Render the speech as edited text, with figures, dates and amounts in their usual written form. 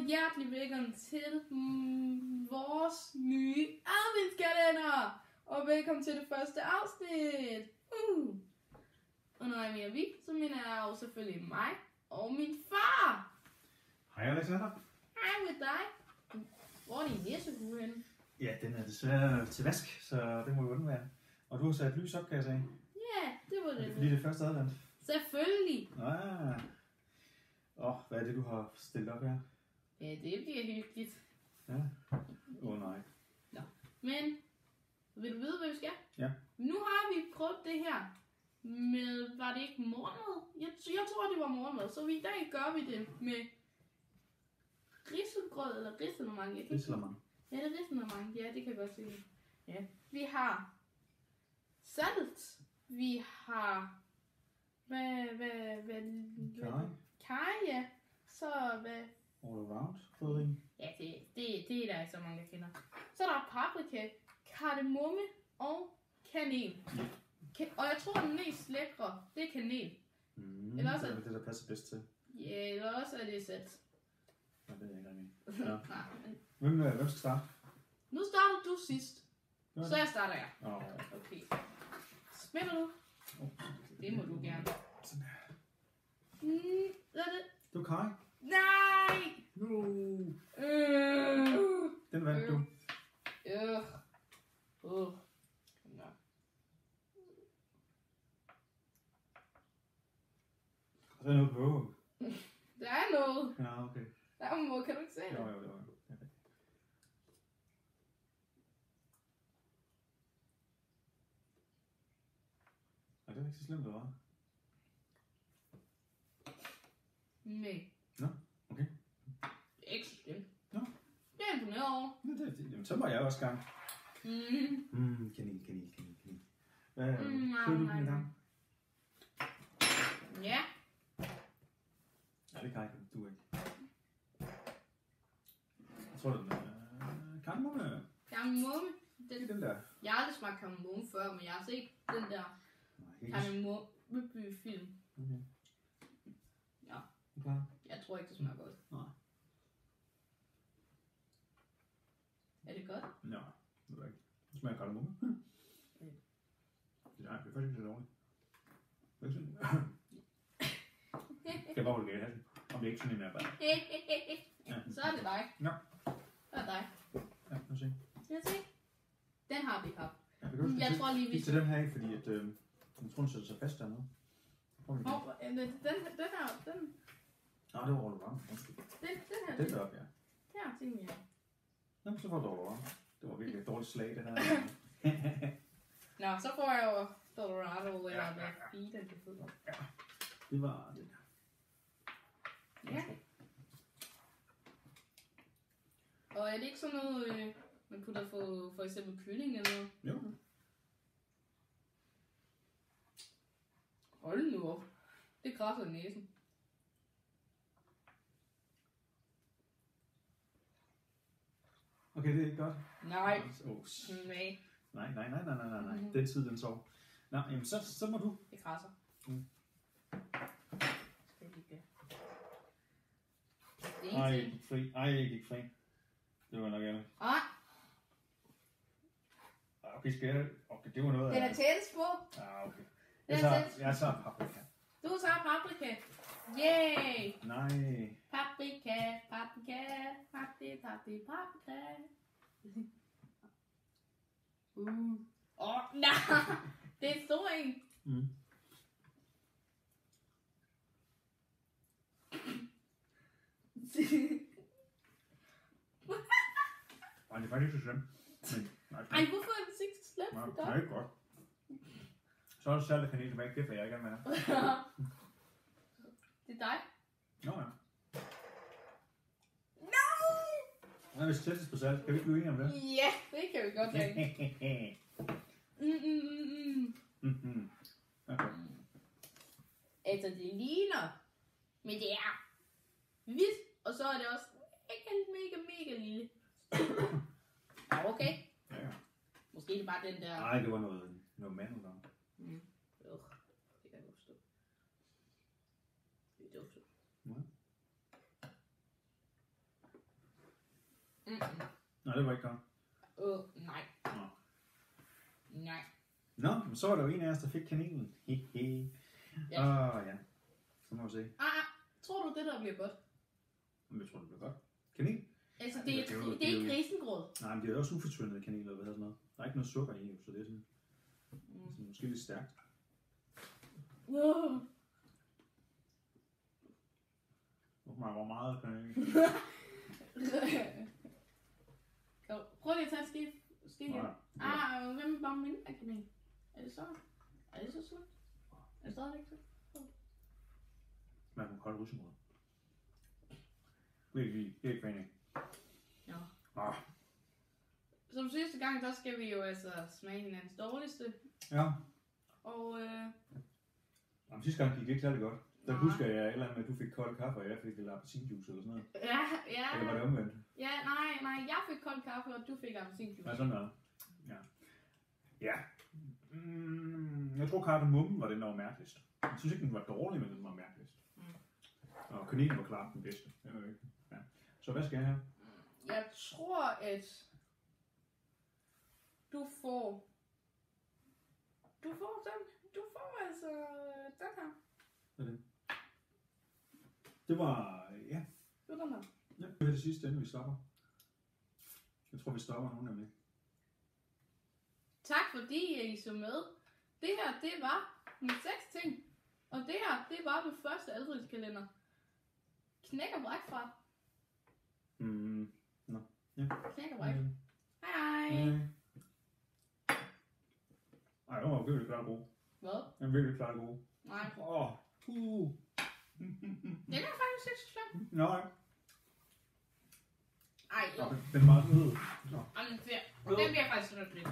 hjertelig velkommen til vores nye adventskalender. Og velkommen til det første afsnit. Og når jeg mener vi, så mener jeg jo selvfølgelig mig og min far. Hej Alexander. Hej med dig. Hvor er din nissehue henne? Ja, den er desværre til vask, så det må jo undvære. Og du har sat lys op, kan jeg sige. Ja, det var det. Fordi det er første advent. Selvfølgelig. Hvad er det, du har stillet op her? Ja, det bliver hyggeligt. Ja. Nej. Nå. Men, vil du vide, hvad vi skal? Ja. Nu har vi prøvet det her med, var det ikke morgenmad? Jeg tror, det var morgenmad. Så i dag gør vi det med risengrød eller risalemang. Risalemang. Ja, det er risalemang. Ja, det kan jeg godt se. Ja. Vi har salt. Vi har kaj, ja. Så hvad? All around krydderi. Ja, det er der ikke så mange, der kender. Så er der paprika, kardemomme og kanel. Og jeg tror, den mest lækre, det er kanel. Eller også, det er det, der passer bedst til. Ja, eller også er det salt. Jeg ved ikke rigtig. Ja. Hvem skal starte? Nu starter du sidst. Så jeg starter jeg. Okay. Smitter du? Det må du gerne. Sådan her. Hvad er det? Du er kaj. Nej! Den vandt du. Nå. Og så er noget på. Der er noget. Ja, okay. Der er noget, kan du ikke se det? Jo, det var okay. Det er ikke så slemt, eller hvad? Nej. Nå, okay. Det er ikke så slemt. Nå. Det er imponeret over. Jamen, så må jeg også gang. Kanel. Hvad kører du den i gang? Ja. Ja, det kan jeg ikke. Du ikke. Jeg tror, det er kardemomme. Kardemomme. Det er den der. Jeg har aldrig smagt kardemomme før, men jeg har set den der kardemomme-film. Okay. Ja. Okay. Jeg tror ikke, det smager godt. Nej. Er det godt? Nej, det er ikke. Det smager kardemomme. Nej, det er faktisk ikke så dårligt. Hvad synes du? Det er bare det galt. Om det ikke sådan en er bare. Ja. Så er det dig. Ja. Så er det dig. Ja, lad os se. Skal jeg se? Den har vi haft. Ja, det jeg tror lige, vi skal den her af, fordi at, jeg tror, den sætter sig fast dernede. Den her, den... Nej, det var all around. Den her. Den deroppe, ja. Her, tænker jeg. Jamen, så får du all around. Det var virkelig et dårligt slag, det her. Nå, så får jeg jo Colorado eller hvad feed, den kan føde. Ja, det var det der. Ja. Og er det ikke sådan noget, man putter for eksempel kylling eller noget? Jo. Hold nu op. Det krasser i næsen. Okay, det er ikke godt. Nej. Nej. Den tid, den sov. Nå, jamen så må du. Det krasser. Skal jeg lige Ej, jeg gik fri. Det var nok ærligt. Okay, okay, det var noget Den er tættest på. Ja, okay. Jeg tager paprika. Du tager paprika. Yay! Nej. Paprika. Nej. Det er stor en. Nej, det er faktisk ikke så slemt. Ej, hvorfor er det ikke så slemt for dig? Nej, det er godt. Så er der salt og kanel tilbage, det får jeg ikke med. Det er dig. Nå ja. No! Hvad hvis testes på salt? Kan vi ikke blive enige om det? Ja, det kan vi godt have. Okay. Altså, det ligner, men det er hvidt, og så er det også mega lille. Okay. Ja. Måske det er bare den der... Nej, det var noget mandel. Det kan jeg forstå. Det er duftet. Ja. Nej, det var ikke godt. Nej. Nå. Nej. Nå, men så var der jo en af os, der fik kaninen. Hehe. Ja. Ja. Så må vi se. Tror du, det der bliver godt? Men jeg tror, det bliver godt. Kanin? Altså, Ja, det er ikke risengrød. Nej, men det er også ufortyndet kanel, eller hvad hedder sådan noget. Der er ikke noget sukker i, så det er sådan, måske lidt stærkt. Hvor meget kanel? Prøv lige at tage en ske igen. Ja. Hvem bare mindre kanel? Er det så? Er det så sundt? Er det stadig ikke så? Man kan kolde risengrød. Det er ikke fan af. Ja. Som sidste gang, der skal vi jo altså smage hinandens dårligste. Ja. Og Jamen, sidste gang gik det ikke særlig godt. Der husker jeg et eller andet med, at du fik kold kaffe, og jeg fik lidt appelsinjuice eller sådan noget. ja. Eller var det omvendt? Ja, nej, jeg fik kold kaffe, og du fik appelsinjuice. Ja, sådan noget. Ja. Jeg tror kardemommen var den, der var mærkeligst. Jeg synes ikke, den var dårlig, men den var mærkeligst. Og kaninen var klart den bedste. Ja. Så hvad skal jeg have? Jeg tror, at du får den. Du får altså den her. Hvad er det? Det var, ja. Det var den her. Ja, det er det sidste, inden vi stopper. Jeg tror, vi stopper nu nemlig. Tak fordi I så med. Det her, det var med 6 ting. Og det her, det var det første aldrigskalender. Knæk og bræk fra. Nå. Ja. Knæk og bræk. Hej. Ej, det var virkelig klart god. Hvad? Den er virkelig klart god. Nej. Den er faktisk ikke så slem. Nej. Ej, jo. Den er meget sød. Og den bliver faktisk lidt.